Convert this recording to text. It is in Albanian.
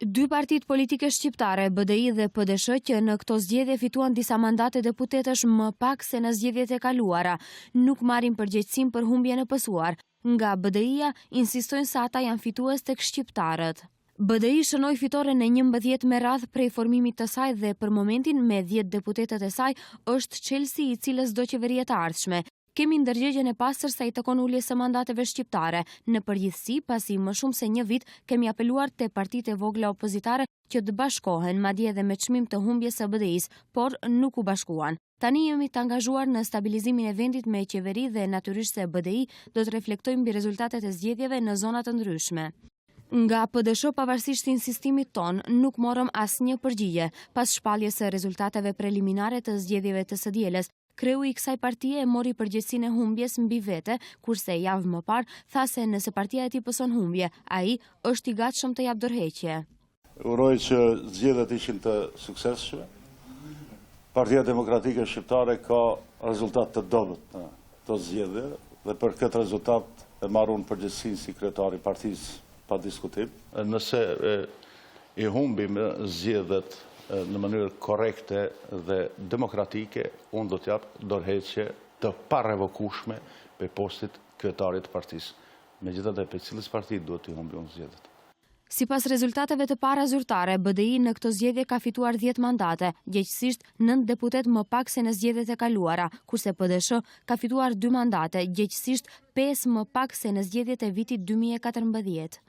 Dy partitë politike shqiptare, BDI dhe PDSH, që në këto zgjedhje fituan disa mandate deputetësh më pak se në zgjedhjet e kaluara, nuk marrin përgjegjësinë për humbjen e pësuar. Nga BDI-ja insistojnë se ata janë fitues tek shqiptarët. BDI shënoi fitoren e 11 me radhë prej formimit të saj dhe për momentin me 10 deputetët e saj është Chelsea, i cilës do qeveria të ardhshme. Kemi ndërgjegjen e pastër sa i takon uljes së mandateve shqiptare. Në përgjithësi, pasi më shumë se një vit, kemi apeluar te partitë e vogla opozitare që të bashkohen, madje edhe me çmim të humbjes së BDI-s, por nuk u bashkuan. Tani jemi të angazhuar në stabilizimin e vendit me qeveri dhe natyrisht se BDI do të reflektojë mbi rezultatet e zgjedhjeve në zona të ndryshme. Nga PDSH, pavarësisht insistimit ton, nuk morëm asnjë përgjigje pas shpalljes së rezultateve preliminare të zgjedhjeve të së dielës. Kreu i kësaj partie e mori përgjegjësinë e humbjes mbi vete, kurse javë më parë tha se nëse partia e tij pëson humbje, ai është i gatshëm të japë dorëheqje. Uroj që zgjedhjet ishin të suksesshme. Partia Demokratike Shqiptare ka rezultat të dobët në këto zgjedhje dhe për këtë rezultat e marrun përgjegjësinë si kryetari i partisë pa diskutim. Nëse i humbim zgjedhjet në mënyrë korekte dhe demokratike, unë do t'jap dorëheqje të parevokueshme për postit kryetarit të partisë. Megjithatë, për cilës parti duhet t'i humbi unë zgjedhjet. Sipas rezultateve të para zyrtare, BDI në këto zgjedhje ka fituar 10 mandate, gjegjësisht 9 deputet më pak se në zgjedhjet e kaluara, kurse PDSH ka fituar 2 mandate, gjegjësisht 5 më pak se në zgjedhjet e vitit 2014.